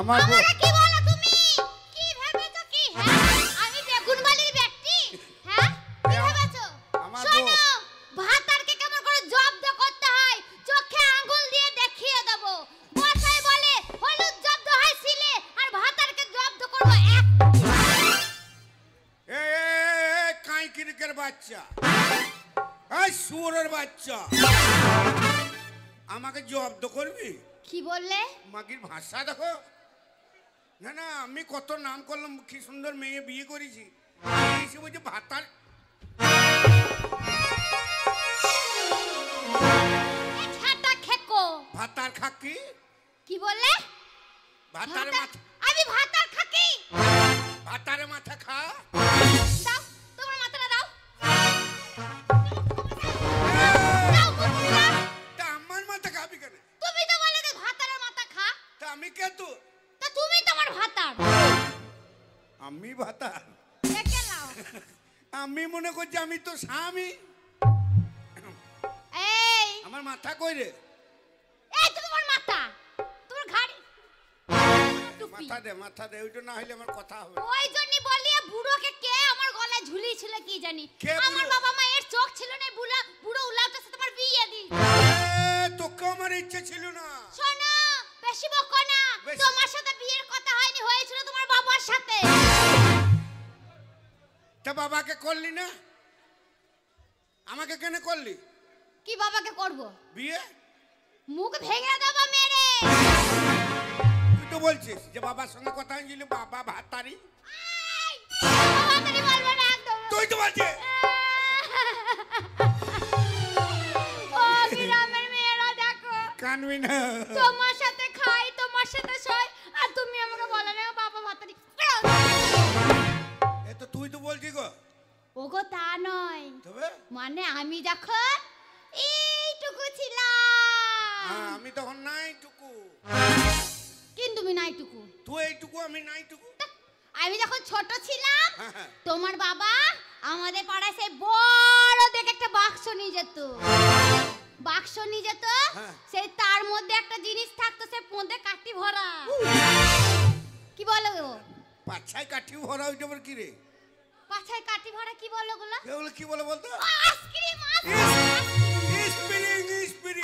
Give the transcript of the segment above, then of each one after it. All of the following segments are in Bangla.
আমার আমাকে কি বলো তুমি? কি ভেবেছো কি? হ্যাঁ আমি বেগুনবালির ব্যক্তি? হ্যাঁ কি ভেবেছো? শোনো ভাতারকে কেমন করে জব্দ করতে হয় চোখে আঙ্গুল দিয়ে দেখিয়ে দেব। বসাই বলে হলুদ জব্দ হয় সিলে আর ভাতারকে জব্দ করব এক। এ কাই কিরকের বাচ্চা, এই শুয়োরের বাচ্চা, আমাকে জব্দ করবি? কি বললে? মাগির ভাষা দেখো। না না, আমি কত নাম করলাম, কি সুন্দর মেয়ে বিয়ে করেছি, এসে বলছে ভাতার। ছাটা খেকো ভাতার খাকি? কি বললে? ভাতার মাথা, আমি ভাতার খাকি। ভাতারে মাথা খা। দাও তোমার মাথাটা দাও। তা আমার মাথা খাবি কেন? তুমি তো বলে যে ভাতারের মাথা খা। তা আমি কে তো? তা তুমি তোমার ভাতার। আমি ভাতার? দেখে নাও। আমি মনে করছি আমি তো স্বামী। এই আমার মাথা কই রে? এই তো তোমার মাথা, তোমার ঘাড়ি টুপি। মাথা দে, মাথা দে, ওইটা না হইলে আমার কথা হবে। ওই জন্যই বলি বুড়োকে কে আমার গলায় ঝুলিয়েছিল কি জানি। কে আমার বুড়ো? বাবা মায়ের চোখ ছিল না, বুড়া বুড়ো উলাউটার সাথে তোমার বিয়ে দি। তোকে আমার ইচ্ছে ছিল না। শোনো বেশি বকো না। বেশি- তোমার সাথে বিয়ের কথা হয়নি, হয়েছিল তোমার বাবার সাথে। তা বাবাকে করলি না? আমাকে কেন করলি কি বাবাকে করব? বিয়ে? মুখ ভেঙে দেবো মেরে। তুই তো বলছিস যে বাবার সঙ্গে কথা হয়েছিল, বাবা ভাতারি। তাড়াতাড়ি বলবো না একদম। তুই তো বলছিস। ও গ্রামের মেয়েরা দেখো, কানবি না। তোমার সাথে খাই তোমার সাথে শোয় আর তুমি আমাকে বলো না বাবা ভাতারি। এ তো তুই তো বলছিস গো। ওগো তা নয়, তবে মানে আমি যখন এইটুকু ছিলাম। আমি তখন নাইটুকু। কিন্তু তুমি নাইটুকু। তুই এইটুকু, আমি নাইটুকু। আমি যখন ছোট ছিলাম হ্যাঁ, হ্যাঁ। তোমার বাবা আমাদের পাড়ায় সেই বড় দেখে একটা বাক্স নিয়ে যেত। বাক্স নিয়ে যেত, হ্যাঁ। সেই তার মধ্যে একটা জিনিস থাকতো, সে পোঁদে কাঠি ভরা। কি বলো গো? পাছায় কাঠি ভরা, ওইটা আবার কি রে? পাছায় কাঠি ভরা কি বলো গুলো? এগুলো কি বলে বলতো? আইসক্রিম। Spring, spring.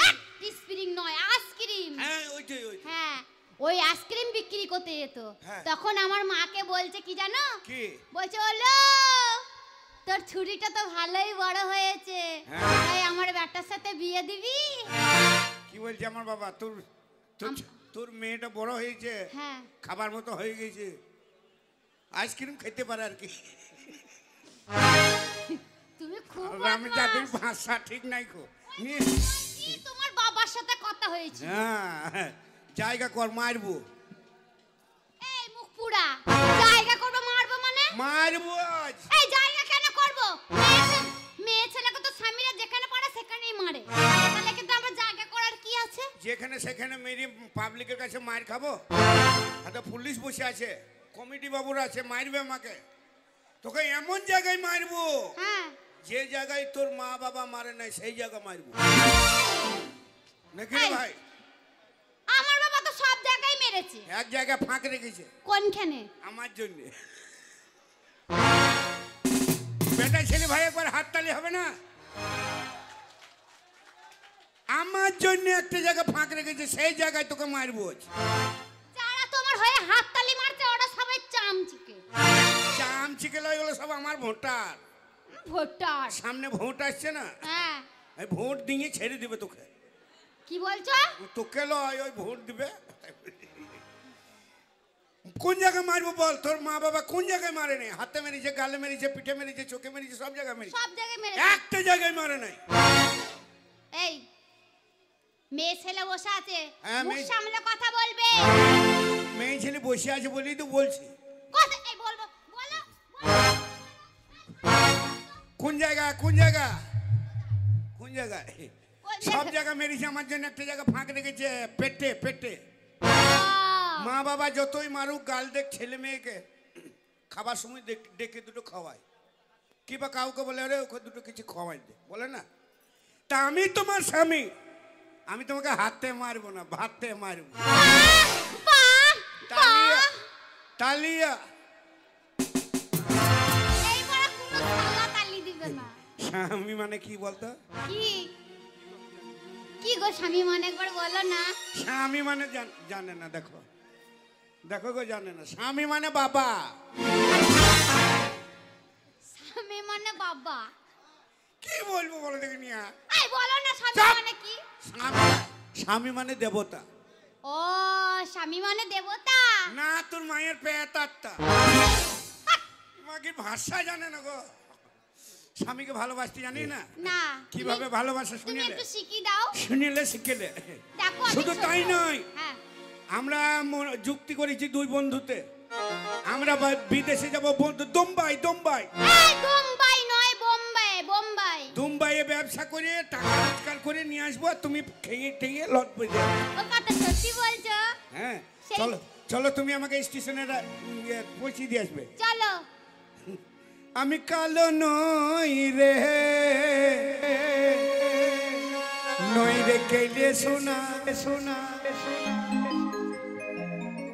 স্প্রিং নয়, আইসক্রিম। হ্যাঁ ওইটাই, ওইটাই। হ্যাঁ ওই আইসক্রিম বিক্রি করতে যেত। হ্যাঁ। তখন আমার মাকে বলছে কি জানো? কি? বলছে ওলো তোর ছুরিটা তো ভালোই বড় হয়েছে, হ্যাঁ। তাই আমার বেটার সাথে বিয়ে দিবি? কি বলছে আমার বাবা? তোর তোর মেয়েটা বড় হয়েছে, হ্যাঁ। খাবার মতো হয়ে গেছে, আইসক্রিম খেতে পারে আর কি। তুমি খুব আমি যাদের ভাষা ঠিক নাই কো। তোমার বাবার সাথে কথা হয়েছে। হ্যাঁ, জায়গা কর, মারবো। এই মুখ পুরা জায়গা করবো, মারবো মানে? মারবো আজ। এই জায়গা কেন করবো? মেয়ে ছেলেকে তো স্বামীরা যেখানে পারে সেখানেই মারে, তাহলে কিন্তু আমার জায়গা করার কি আছে? যেখানে সেখানে মেরে পাবলিকের কাছে মার খাবো? হাতে পুলিশ বসে আছে, কমিটি বাবুরা আছে, মারবে আমাকে। তোকে এমন জায়গায় মারবো হ্যাঁ। যে জায়গায় তোর মা বাবা মারে নাই, সেই জায়গা মারবো নাকি রে ভাই? আমার বাবা তো সব জায়গায় মেরেছে। এক জায়গায় ফাঁক রেখেছে। কোনখানে? আমার জন্য। বেটা ছেলে ভাই একবার হাততালি হবে না? আমার জন্য একটা জায়গা ফাঁক রেখেছে, সেই জায়গায় তোকে মারবো। যারা তোমার হয়ে হাততালি মারছে ওরা সবাই চামচিকে। চামচিকে লয়, ওগুলো সব আমার ভোটার। ভোটার? সামনে ভোট আসছে না, হ্যাঁ। এই ভোট দিয়ে ছেড়ে দিবে তোকে। কি বলছো? তোকে লয়, ওই ভোট দিবে। কোন জায়গায় মারবো বল? তোর মা বাবা কোন জায়গায় মারে নাই? হাতে মেরেছে, গালে মেরেছে, পিঠে মেরেছে, চোখে মেরেছে, সব জায়গায় মেরেছে। সব জায়গায় মেরেছে। একটা জায়গায় মারে নাই। এই মেয়ে ছেলে বসে আছে, হ্যাঁ, মুখ সামলে কথা বলবে। মেয়ে ছেলে বসে আছে বলেই তো বলছি। কথা এই বলবো, বলো। কোন জায়গা, কোন জায়গা, কোন জায়গায়? কোন সব জায়গা? জায়গা মেরেছে, আমার জন্য একটা জায়গা ফাঁক রেখেছে, পেটে পেটে। আহ, মা বাবা যতই মারুক, গাল দেখ ছেলে মেয়েকে, খাবার সময় ডেকে দুটো খাওয়ায়। কিবা কাউকে বলে আরে ওকে দুটো কিছু খাওয়াই দে, বলে না? তা আমি তোমার স্বামী, আমি তোমাকে হাতে মারবো না, ভাতে মারবো। বাহ, তা আমি তালিয়া। এইবার কোনো শালা তালি দিবে না। স্বামী মানে কি বলতো? কি কি গো স্বামী মানে একবার বলো না। স্বামী মানে জানে না, দেখো দেখো গো, জানে না। স্বামী মানে বাবা। স্বামী মানে বাবা। কি বলবো বলো দেখি নিয়া। এই বলো না স্বামী মানে কি? স্বামী মানে দেবতা। ও স্বামী মানে দেবতা না, তোর মায়ের পেট আত্মা। মাকে ভাষা জানে না গো। স্বামীকে ভালোবাসতে জানি না। না কিভাবে ভালোবাসা তুমি শুনিলে? একটু শিখিয়ে দাও। শুনিলে শিখেলে। দেখো শুধু তাই নয়, হ্যাঁ আমরা যুক্তি করেছি দুই বন্ধুতে। আমরা বিদেশে যাব বন্ধু, বোম্বাই। এই বোম্বাই নয়, বোম্বাই বোম্বাই। দুম্বাইয়ে ব্যবসা করে টাকা রোজগার করে নিয়ে আসবো, তুমি খেয়ে টেয়ে লটবে যাবে। ও কথা সত্যি বলছো? হ্যাঁ চলো চলো, তুমি আমাকে স্টেশনে পৌঁছে দিয়ে আসবে। চলো। আমি কালো নই রে, নই রে কেলে সোনা সোনা,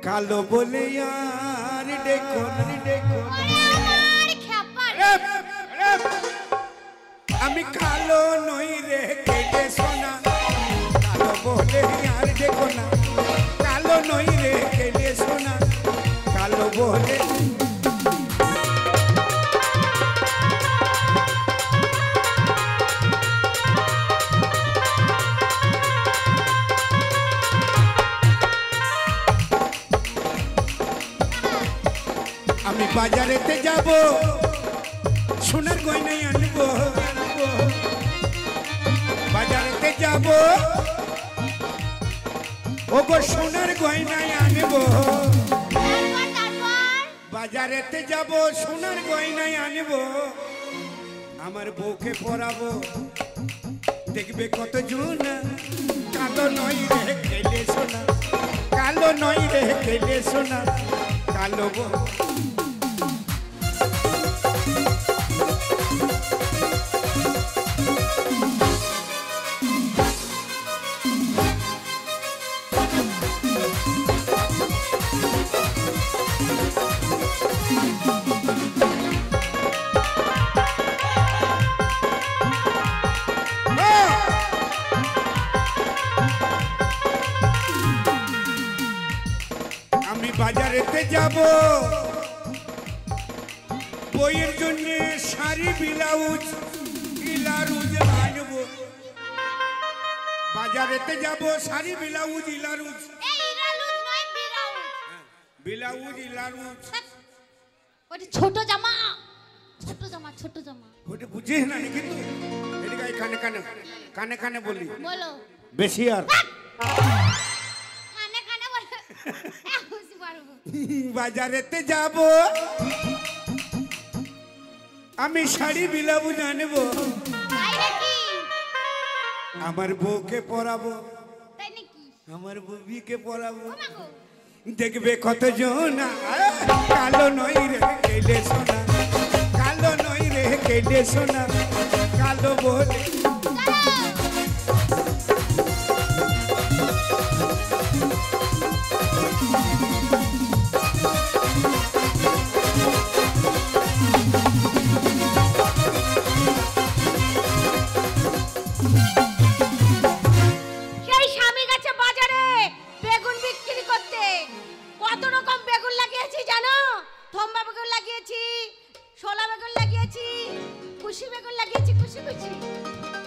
কালো বলে আর দেখো দেখো। আমার খেপার। আমি কালো নই রে কেলে সোনা, কালো বলে আর দেখো না। কালো নই রে কেলে সোনা, কালো বলে। আমি বাজারেতে যাব, সোনার গয়নাই আনবো। বাজারেতে যাব, ওগো সোনার গয়নাই আনবো। বাজারেতে যাব, সোনার গয়নাই আনবো। আমার বউকে পরাবো, দেখবে কত জন। কালো নই রে কেলে সোনা, কালো নই রে কেলে সোনা, কালো বউ। আমি বাজারেতে যাব, বইয়ের জন্য শাড়ি ব্লাউজ ইলারুজ আনবো। বাজারেতে যাব, শাড়ি ব্লাউজ ইলারুজ। এই ইরালুজ নয়, বিরাউজ। ব্লাউজ ইলারুজ ওটা ছোট জামা, ছোট জামা, ছোট জামা। ওটা বুঝিস না নাকি তুই? এদিকে আয়, কানে কানে কানে কানে বলি। বলো। বেশি আর কানে কানে বলো। বুঝতে পারবো। বাজারেতে যাব, আমি শাড়ি ব্লাউজ আনবো। তাই নাকি? আমার বউকে পরাবো, তাই নাকি? আমার বউকে পরাবো। ও মা গো। দেখবে কত জন। কালো নই রে কেলে সোনা, কালো নই রে কেলে সোনা, কালো বলে। সেই স্বামী গেছে বাজারে বেগুন বিক্রি করতে। কত রকম বেগুন লাগিয়েছি জানো? থম্বা বেগুন লাগিয়েছি, শোলা বেগুন লাগিয়েছি, কুশি বেগুন লাগিয়েছি, কুশি কুশি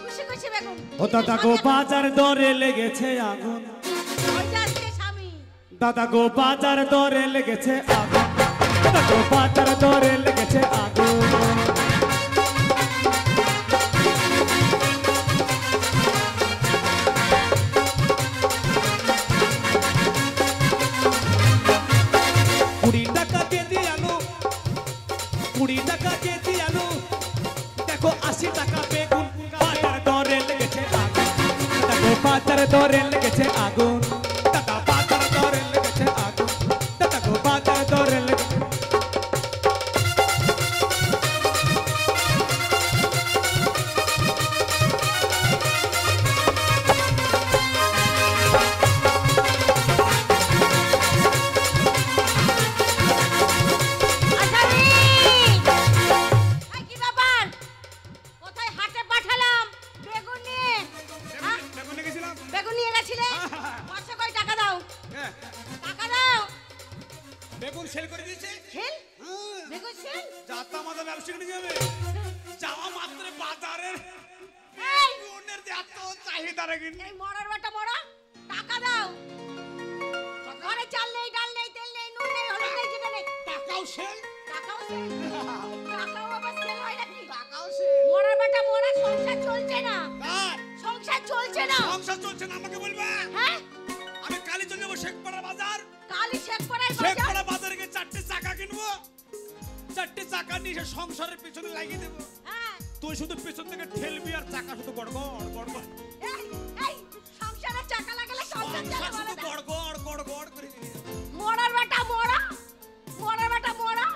কুশি কুশি বেগুন। ও দাদা গো বাজার দরে লেগেছে আগুন, ওইটা আজকে স্বামী। দাদা গো বাজার দরে লেগেছে আগুন, দাদা গো বাজার দরে লেগেছে আগুন। কুড়ি টাকা কেজি আলু, 20 টাকা কেজি আলু, দেখো 80 টাকা বেগুন। বাজার দরে লেগেছে আগুন, দেখো বাজার দরে লেগেছে আগুন, দাদা বাজার দরে লেগেছে আগুন, দাদা গো বাজার দরে লেগেছে। বেগুন সেল করে দিয়েছে। সেল হ্যাঁ। বেগুন সেল যাতা মাথা ব্যবসা করে যাবে যাওয়া মাত্র বাজারের এই বেগুনের যে এত চাহিদা রে কিন্তু এই মরার বাটা মরা টাকা দাও ঘরে চাল নেই ডাল নেই তেল নেই নুন নেই হলুদ নেই যেটা নেই টাকাও সেল টাকাও সেল টাকাও আবার সেল হয় নাকি টাকাও সেল। মরার বাটা মরা সংসার চলছে না কার সংসার চলছে না সংসার চলছে না আমাকে বলবা? হ্যাঁ আমি কালি চলে যাবো শেখপাড়া বাজার। কালি শেখপাড়ার বাজার শেখপাড়া বাজারে গিয়ে 4টে চাকা কিনবো, 4টে চাকা নিয়ে এসে সংসারের পিছনে লাগিয়ে দেবো। হ্যাঁ তুই শুধু পিছন থেকে ঠেলবি আর চাকা শুধু গড়গড় গড়গড় এই এই সংসারে চাকা লাগালে সংসার চলে শুধু বলো না। গড়গড় গড়গড় করে দিবি। মরার বাটা মরা মরার বাটা মরা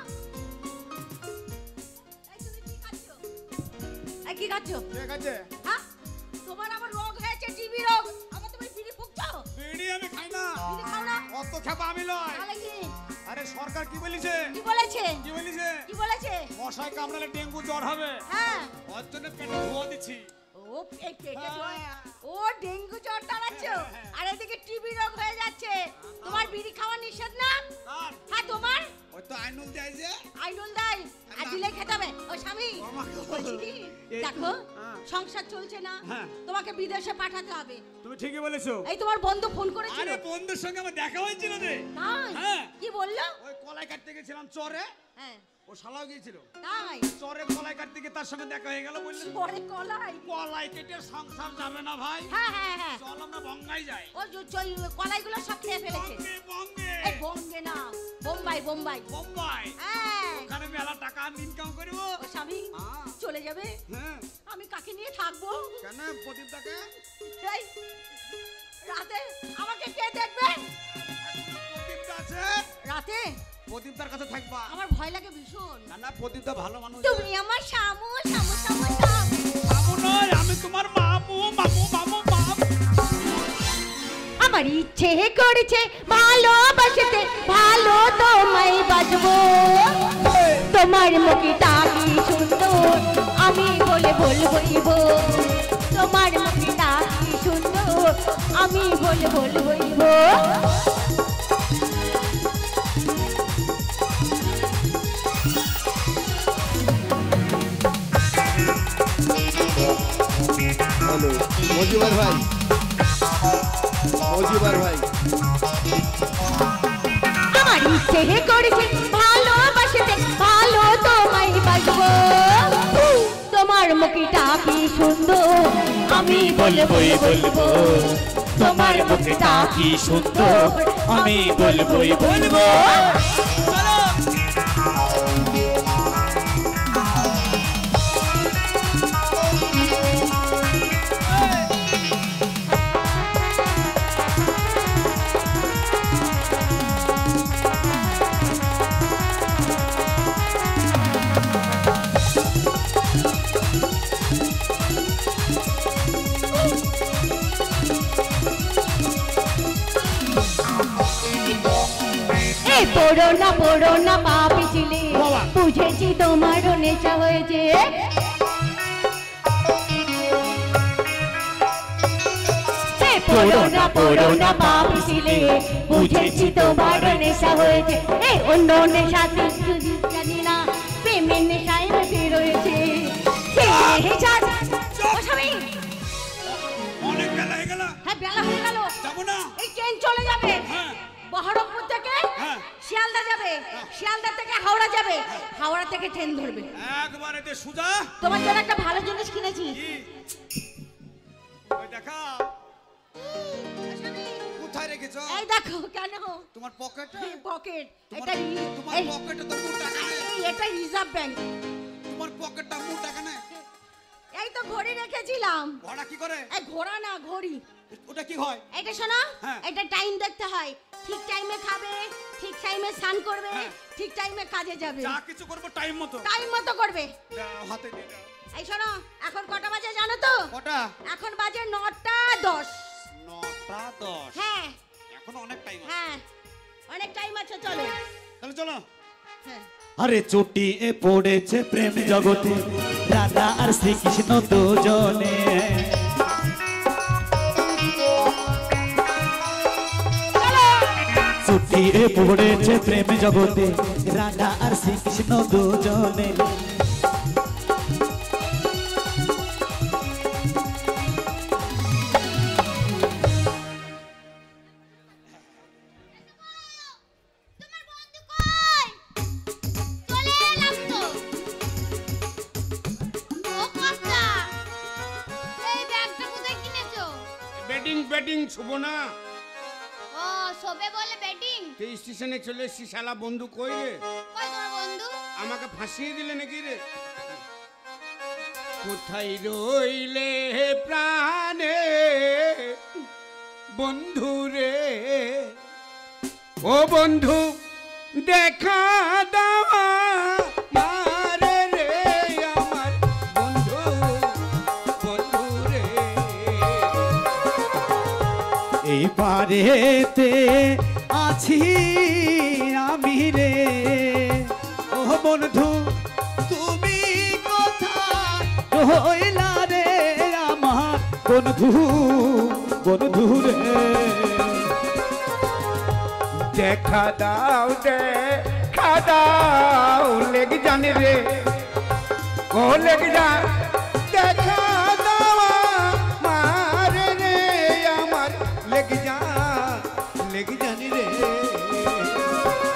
এই তুমি কি খাচ্ছো এই কি খাচ্ছো ঠিক আছে হ্যাঁ তোমার আবার রোগ হয়েছে টিবি রোগ আবার তুমি বিড়ি ফুঁকছো বিড়ি আমি খাই না, বিড়ি খাও না অত খেপা আমি লয়। তাহলে কি আরে সরকার কি বলিছে কি বলেছে কি বলিছে কি বলেছে মশায় কামড়ালে ডেঙ্গু জ্বর হবে, হ্যাঁ ওর জন্য পেটে ধোয়া দিচ্ছি। ও এই পেটে ও ডেঙ্গু জ্বর টানাচ্ছো আর এদিকে টিবি রোগ হয়ে যাচ্ছে তোমার বিড়ি খাওয়া নিষেধ না আর হ্যাঁ তোমার ওই তো আইনুল দেয় যে আইনুল দাই আর দিলে খেতে হবে ও স্বামী বলছি কি, দেখো হ্যাঁ। সংসার চলছে না হ্যাঁ। তোমাকে বিদেশে পাঠাতে হবে তুমি ঠিকই বলেছো। এই তোমার বন্ধু ফোন করেছিল আরে বন্ধুর সঙ্গে আমার দেখা হয়েছিল রে। তাই হ্যাঁ। কি বললো ওই কলাই কাটতে গেছিলাম চরে, হ্যাঁ ও শালাও গিয়েছিল তাই চরে কলাই কাটতে গিয়ে তার সঙ্গে দেখা হয়ে গেল। বললেন পরে কলাই কলাই কেটে সংসার যাবে না ভাই, হ্যাঁ হ্যাঁ হ্যাঁ চল আমরা বঙ্গাই যাই। ও কলাইগুলো সব খেয়ে ফেলেছে বঙ্গে বঙ্গে এই বঙ্গে না বোম্বাই বোম্বাই বোম্বাই, হ্যাঁ ওখানে মেলা টাকা ইনকাম করবো। ও স্বামী হ্যাঁ। চলে যাবে হ্যাঁ আমি কাকে নিয়ে থাকবো কেন প্রদীপটাকে এই রাতে আমাকে কে দেখবে প্রদীপটা আছে, রাতে প্রদীপটার কাছে থাকবা। আমার ভয় লাগে ভীষণ না না প্রদীপটা ভালো মানুষ। তুমি আমার শামু শামু শামু শামু মামু নয় আমি তোমার মামু মামু মামু মামু। আমার ইচ্ছে করেছে ভালোবাসতে ভালো তোমায় বাজবো তোমার মুখটা কি সুন্দর আমি বলে বলবো তোমার মুখটা কি সুন্দর আমি বলে বলবো হ্যালো মজিবার ভাই, মজিবার ভাই, আমার ইচ্ছে করেছে ভালোবাসতে ভালো তোমায় বাজবো তোমার মুখটা কি সুন্দর আমি বলবই বলবো তোমার মুখটা কি সুন্দর আমি বলবই বলবো পড়ো না পাপি ছিলে বুঝেছি তোমারও নেশা হয়েছে পড়ো না পাপি ছিলে বুঝেছি তোমারও নেশা হয়েছে এই অন্য নেশাতে জানি না প্রেমের নেশায় মেতে রয়েছে অনেক বেলা হয়ে গেল। হ্যাঁ বেলা হয়ে গেল যাবো না। এই ট্রেন চলে যাবে হ্যাঁ বহরমপুর থেকে হ্যাঁ। শিয়ালদা যাবে শিয়ালদা থেকে হাওড়া যাবে হাওড়া থেকে ট্রেন ধরবে একবারে দে সুজা। তোমার জন্য একটা ভালো জিনিস কিনেছি কি? ওই দেখা কোথায় রেখেছো? এই দেখো কেন তোমার পকেটে? পকেট তোমার এটা তোমার এই পকেটে তো মোট টাকা নেই। এটা রিজার্ভ ব্যাংক তোমার পকেটটা মোট টাকা নেই। এই তো ঘড়ি রেখেছিলাম ঘোড়া কি করে? এই ঘোড়া না ঘড়ি ওটা কি হয়? এটা শোনো হ্যাঁ। এটা টাইম দেখতে হয় ঠিক টাইমে খাবে ঠিক টাইমে স্নান করবে হ্যাঁ। ঠিক টাইমে কাজে যাবে যা কিছু করবো টাইম মতো। টাইম মতো করবে দাও, হাতে দিয়ে দাও। এই শোনো এখন কটা বাজে জানো তো কটা? এখন বাজে 9:10 9:10। হ্যাঁ এখন অনেক টাইম আছে। হ্যাঁ অনেক টাইম আছে চলো তাহলে চলো। হ্যাঁ আরে চটি এ পড়েছে প্রেম জগতে রাধা আর শ্রীকৃষ্ণ দুজনে চটি গিয়ে পড়েছে প্রেম জগতে রাধা আর শ্রীকৃষ্ণ দুজনে। তোমার বন্ধু কই? চলে এলাম তো। ও কর্তা, এই ব্যাগটা কোথায় কিনেছো? বেডিং শুভ না। ও সবে বলে বেডিং। তুই স্টেশনে চলে এসছি, শালা বন্ধু কই রে? কই তোমার বন্ধু? আমাকে ফাঁসিয়ে দিলে নাকি রে? কোথায় রইলে প্রাণে বন্ধু রে, ও বন্ধু দেখা দাও মারে রে আমার বন্ধু, বন্ধু রে। এই পারেতে আছি আমি রে, ও বন্ধু তুমি কোথায় রইলা রে আমার বন্ধু, বন্ধু রে। দেখা দাও লেগ জানে রে, ও লেগ যা দেখা দাও মারে রে আমার লেগ জানি রে।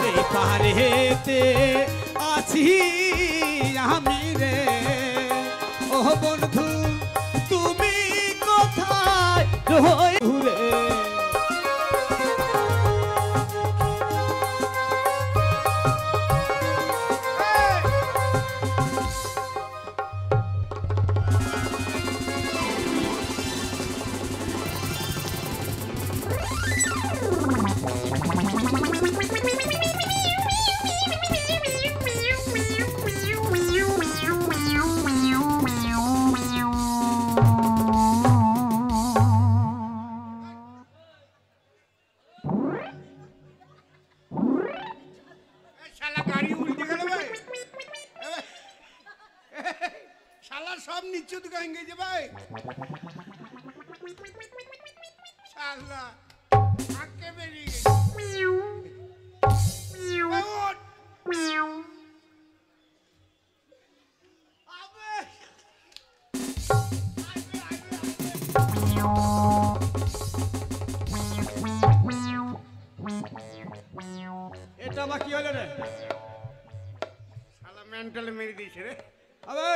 এই পারেতে আছি আমি রে, ও বন্ধু তুমি কোথায় রইলে। শালা গাড়ি উল্টে গেল ভাই, শালা সব নিচ্ছুত গায়ে গেছে ভাই। শালা আঁকে বেরিয়ে গেছে। ওঠ। আবে। এটা বা কি হলো রে? শালা মেন্টালে মেরে দিয়েছে রে, আবে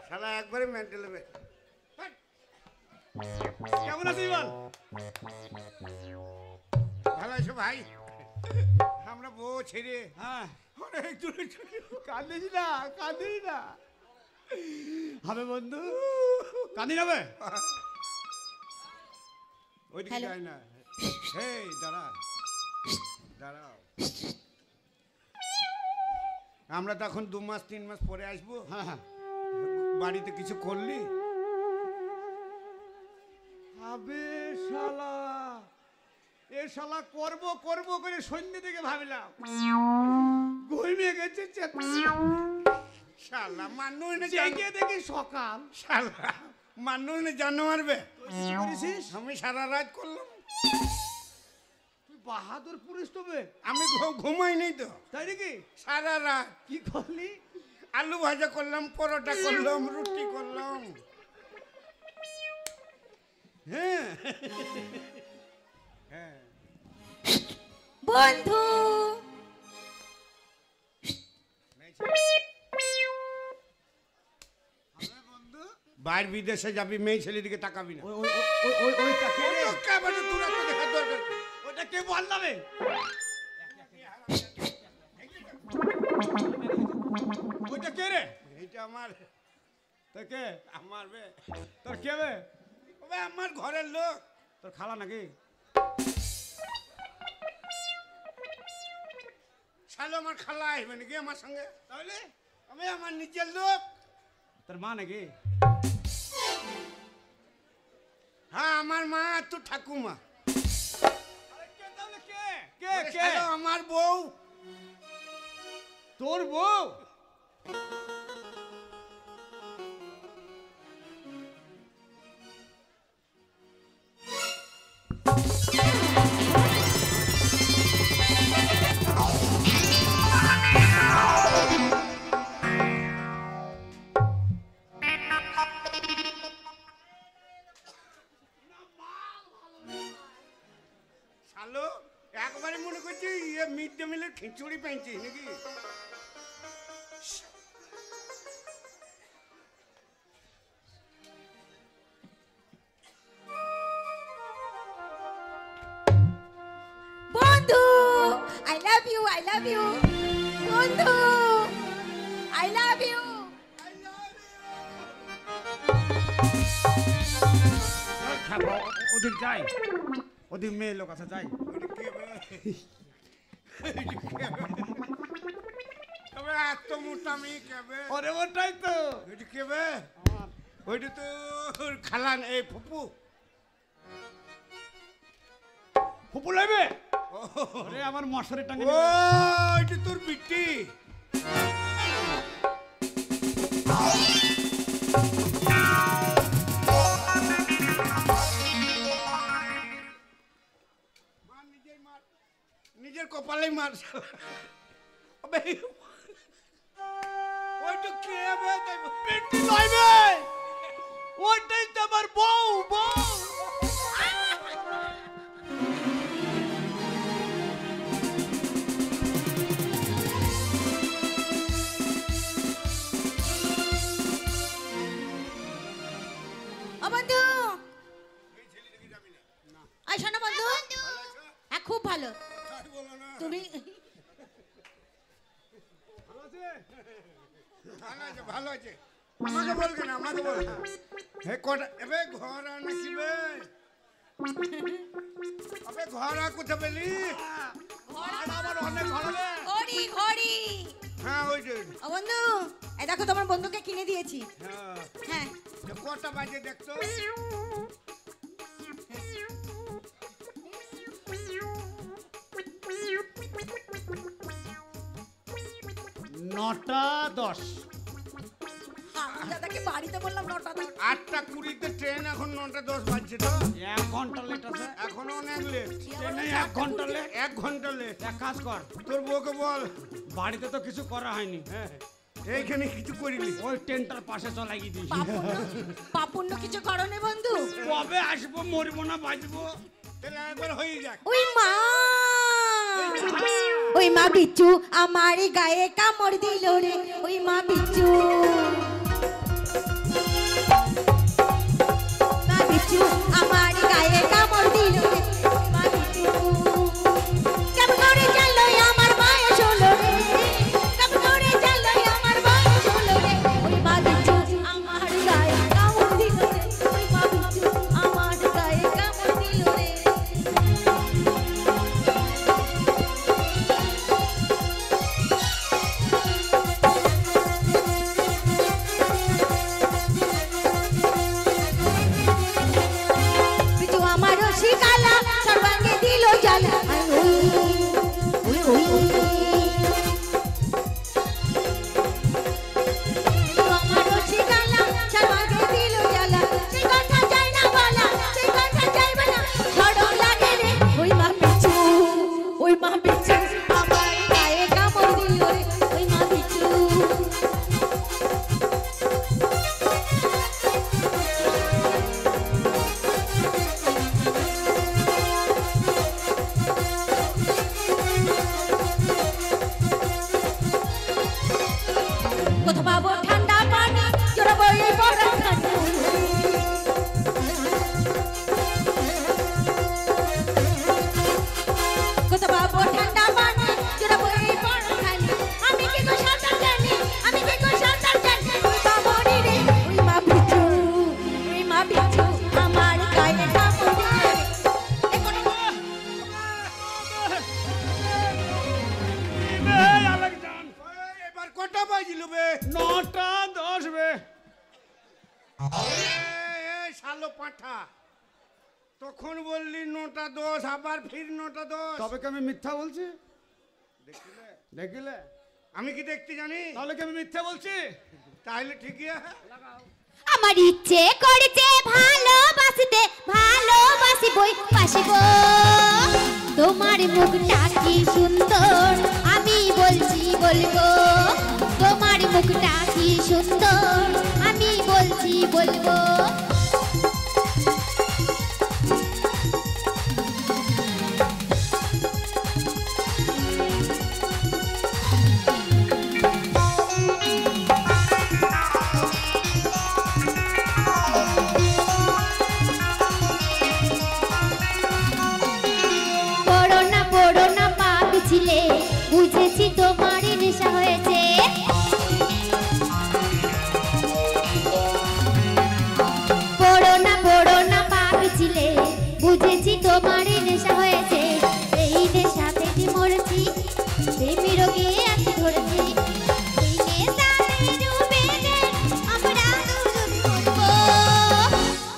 শালা একবারে মেন্টালে মেরে। কেমন আছিস বল? ভালো আছো ভাই? আমরা বউ ছেড়ে হ্যাঁ, অনেক দূরে চলে কাঁদিস না, কাঁদিস না হবে বন্ধু, কাঁদি যাবে। ওইদিকে Hello. যায় না। হেই দাঁড়াও। আমরা তো এখন 2 মাস 3 মাস পরে আসবো। হ্যাঁ হ্যাঁ, বাড়িতে কিছু করলি? আবে শালা, এ শালা করব করে সন্ধ্যে থেকে ভাবলাম ঘুমিয়ে গেছে। শালা মানুষ না জেগে দেখি সকাল। শালা মানুষ না জানো মারবে। কি করেছিস? আমি সারা রাত করলাম। তুই বাহাদুর পুরুষ তবে। আমি ঘুমাই নেই তো তাই নাকি? সারা রাত। কি করলি? আলু ভাজা করলাম, পরোটা করলাম, রুটি করলাম। হ্যাঁ হ্যাঁ বন্ধু বাইরে বিদেশে যাবি, মেয়ে ছেলের দিকে তাকাবি না। ওইটা কে রে? ওটা কে বললাবে? ওইটা কে রে? এইটা আমার। তোর কে? আমার বে, তোর কে বে? ওবে আমার ঘরের লোক। তোর খালা নাকি? শালো আমার খালা আসবে নাকি আমার সঙ্গে? তাহলে আমি আমার নিজের লোক। তোর মা নাকি? হ্যাঁ আমার মা, তো ঠাকুমা। কে কে? শালো আমার বউ। তোর বউ? সবাই মনে করছে ইয়ে মিড ডে মিলের খিচুড়ি পেয়েছি নাকি? বন্ধু আই লাভ ইউ বন্ধু আই লাভ ইউ। ওদিক যাই, ওদিক মেয়ে লোক আছে যাই। তবে এত মোটা মেয়ে কেবে? ওরে ওটাই তো। ওইটা কেবে? ওইটা তো খালান এই ফুপু। ফুপু লাগবে? ওরে আমার মশারি টাঙে ও এটা তোর বিটি। নিজের কপালে মার। ওইটা কে হবে? বিটি লাগবে? ওইটাই তো আমার বউ। বন্ধু আই শোনো বন্ধু, হ্যাঁ খুব ভালো। তুমি ভালো আছে? আমাকে বল কেন? আমাকে বল। হে কটা এবে ঘর আর নাকি বে? আবে ঘর আর কোথা পেলি? আমার অনেক ঘর হবে। ঘড়ি হ্যাঁ ওই যে। ও বন্ধু এই দেখো তোমার বন্ধুকে কিনে দিয়েছি। হ্যাঁ হ্যাঁ কটা বাজে দেখতো? 9:10। আমি দাদাকে বাড়িতে বললাম 9:10। 8:20 ট্রেন, এখন 9:10 বাজছে তো। 1 ঘন্টা লেট আছে। এখনো অনেক লেট। ট্রেনে 1 ঘন্টা লেট। 1 ঘন্টা লেট। এক কাজ কর, তোর বউকে বল বাড়িতে তো কিছু করা হয়নি, হ্যাঁ এইখানে কিছু করিলি। ওই ট্রেনটার পাশে চলাই দিই। পাপুন্ন কিছু করনে বন্ধু। কবে আসবো, মরবো না বাঁচবো? তাহলে একবার হয়ে যাক। ওই মা বিচ্ছু আমার গায়ে কামড় দিল রে। ওই মা বিচ্ছু আমার গায়ে কামড় দিল রে। মা বিচ্ছু কেমন করে জানলো আমার বয়স হলো রে? কেমন করে জানলো আমার বয়স হলো রে? ওই মা বিচ্ছু আমার গায়ে কামড় দিল রে। ওই মা বিচ্ছু আমার গায়ে কামড় দিল রে। বিচ্ছু আমার শিকালা সর্বাঙ্গে দিল জ্বালা। আমার শিকালা সর্বাঙ্গে দিল জ্বালা। সেই কথা যায় না বলা, সেই কথা যাইবে না, সরম লাগে রে। ওই মা বিচ্ছু আমার গায়ে কামড় দিল রে। ওই মা বিচ্ছু কোথা পাবো ঠান্ডা পানি, জড়াবো এই বরফখানি। কোথা পাবো ঠান্ডা পানি, জড়াবো এই বরফখানি। আমি কি গো সাঁতার জানি, আমি কি গো সাঁতার জানি। ওই বাবা রে, ওই মা বিচ্ছু আমার গায়ে কামড় দিল রে। এবার কটা বাজিল বে? 9:10 বে। শালো পাঠা, তখন বললি 9:10, আবার ফির 9:10। তবে কি আমি মিথ্যা বলছি? দেখিলে আমি কি দেখতে জানি? তাহলে কি আমি মিথ্যা বলছি? তাহলে ঠিকই আছে। আমার ইচ্ছে করেছে ভালোবাসিবই বাসিব। তোমার মুখটা কি সুন্দর, আমি বলবো। তোমার মুখটা কি সুন্দর, আমি বলবো।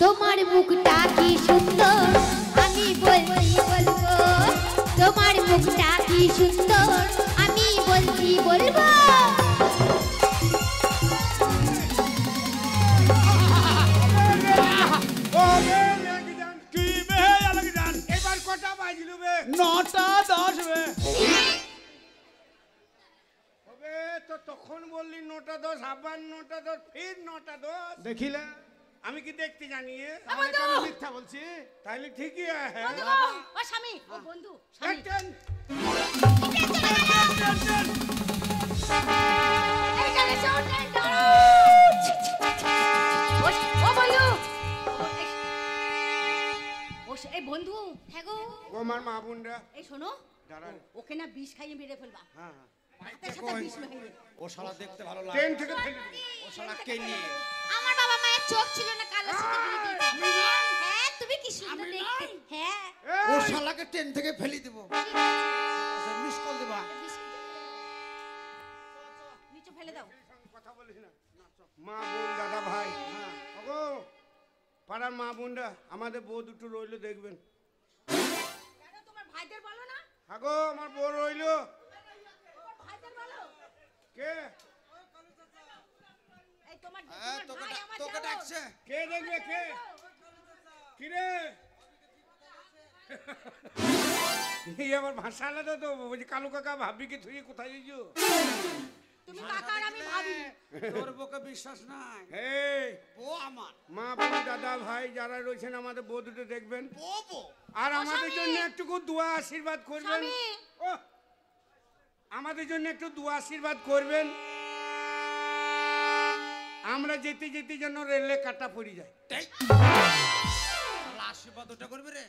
তোমার মুখটা কি সুন্দর আমি বলছি বলবো তোমার মুখটা কি সুন্দর আমি বলছি বলবো কি বে আলেকজান এবার কটা বাজলো বে 9টা 10 বে হবে তো তখন বললি 9টা 10 আবার 9টা 10 ফির 9টা 10 দেখিলে আমি কি দেখতে জানি আমি কেন মিথ্যা বলছি তাহলে ঠিকই আছে ও স্বামী ও বন্ধু স্বামী টেন এইখানে শোনেন দাঁড়াও ও বন্ধু এই বন্ধু হ্যাঁ গো ও আমার মা বোনরা এই শোনো দাঁড়ান ওকে না বিষ খাইয়ে মেরে ফেলবা হ্যাঁ হাতের সাথে বিষ মেরে ও শালা দেখতে ভালো লাগে ট্রেন থেকে ফেলে দিবি। ও শালা কে নিয়ে আমার বাবা মায়ের চোখ ছিল না কালো সাথে বিয়ে দিতে হ্যাঁ তুমি কি সুন্দর দেখতে হ্যাঁ এই, ও শালাকে ট্রেন থেকে ফেলে দেব মিস কল দেবা নিচে ফেলে দাও কথা বলিস না মা বোন দাদা ভাই ওগো পাড়ার মা বোনরা আমাদের বউ দুটো রইলো দেখবেন কেন তোমার ভাইদের বলো না আগো আমার বউ রইলো ভাইদের বলো কে এই তোমার তোকে ভাই আমার তোকে ডাকছে কে দেখবে কে কি রে এই আমার ভাষা আলাদা তো বলছি কালু কাকা ভাববি কি তুই কোথায় যাইছো তুমি কাকা আর আমি ভাবি তোর বউকে বিশ্বাস নাই হে ও আমার মা বোন দাদা ভাই যারা রয়েছেন আমাদের বউ দুটো দেখবেন বউ আর আমাদের জন্য একটু দোয়া আশীর্বাদ করবেন স্বামী। ও আমাদের জন্য একটু দোয়া আশীর্বাদ করবেন আমরা যেতে যেতে যেন রেলে কাটা পড়ে যায় শালা আশীর্বাদ ওটা করবে রে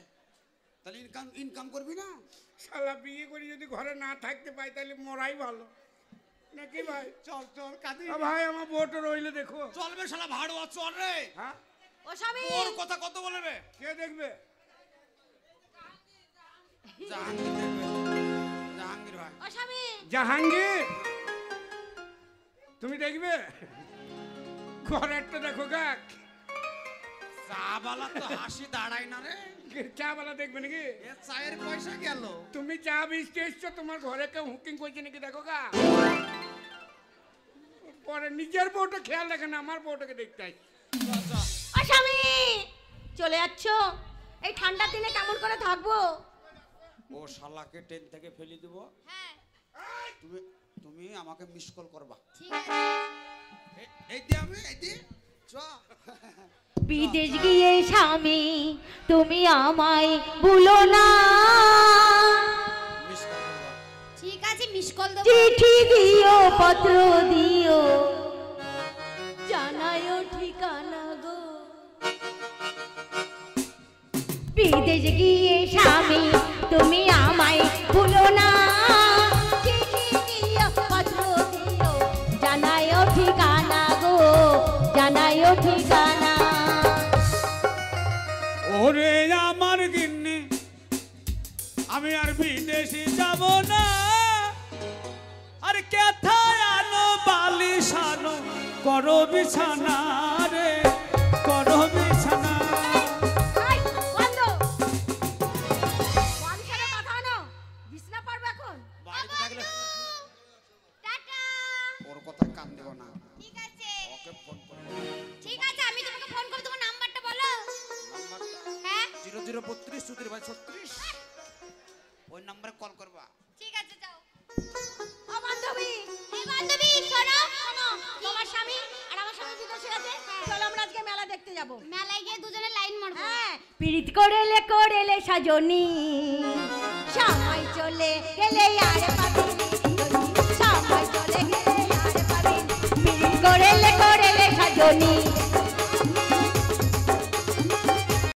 তাহলে ইনকাম করবি না শালা বিয়ে করে যদি ঘরে না থাকতে পাই তাহলে মরাই ভালো নাকি ভাই চল চল কাঁদি ভাই আমার বউটা রইলে দেখো চলবে শালা ভাড়ুয়া চল রে হ্যাঁ ও স্বামী ওর কথা কত বলবে কে দেখবে জাহাঙ্গীর দেখবে জাহাঙ্গীর ভাই ও স্বামী জাহাঙ্গীর তুমি দেখবে ঘরেরটা দেখো কাক চাবালা তো হাসি দাঁড়ায় না রে চা বালা দেখবে নাকি এ চায়ের পয়সা গেল তুমি চা বিস্তে এসছো তোমার ঘরে কেউ হুকিং করছে নাকি দেখো গা পরে নিজের বউটা খেয়াল রাখে না আমার বউটাকে দেখতে আসি ও স্বামী চলে যাচ্ছ এই ঠান্ডার দিনে কেমন করে থাকবো ও শালাকে ট্রেন থেকে ফেলে দিব হ্যাঁ তুমি তুমি আমাকে মিস কল করবা ঠিক আছে এই দি আমি এই দি চ বিদেশ গিয়ে স্বামী তুমি আমায় ভুলো না মিস কল করবা ঠিক আছে মিস কল দেব চিঠি দিও পত্র দিও জানায়ও ঠিকানা গো বিদেশ গিয়ে স্বামী তুমি আমায় ভুলো না চিঠি দিও পত্র দিও জানায়ও ঠিকানা গো জানায়ও ঠিকানা ওরে আমার গিন্নি আমি আর বিদেশে যাব না আর কেথায় আনো বালিশ আনো করো বিছানা রে করো বিছানা এই বন্ধ বালিশের কথা আনো বিছনা পারবে এখন বাড়িতে থাকলে টাটা ওর কথা কান দেব না ঠিক আছে ওকে ফোন করো ঠিক আছে আমি তোমাকে ফোন করে তোমার নাম্বারটা বলো নাম্বারটা হ্যাঁ 0032 সুতির ভাই 36 ওই নম্বরে কল করবা ঠিক আছে যাও ও বান্ধবী এই বান্ধবী শোনো শোনো তোমার স্বামী আর আমার স্বামী বিদেশে আছে চলো আমরা আজকে মেলা দেখতে যাব মেলায় গিয়ে দুজনে লাইন মারবো হ্যাঁ পিরিত করেলে সাজনি সময় চলে গেলে আর পাবি সময় চলে গেলে আর পাবি পিরিত করেলে সাজনি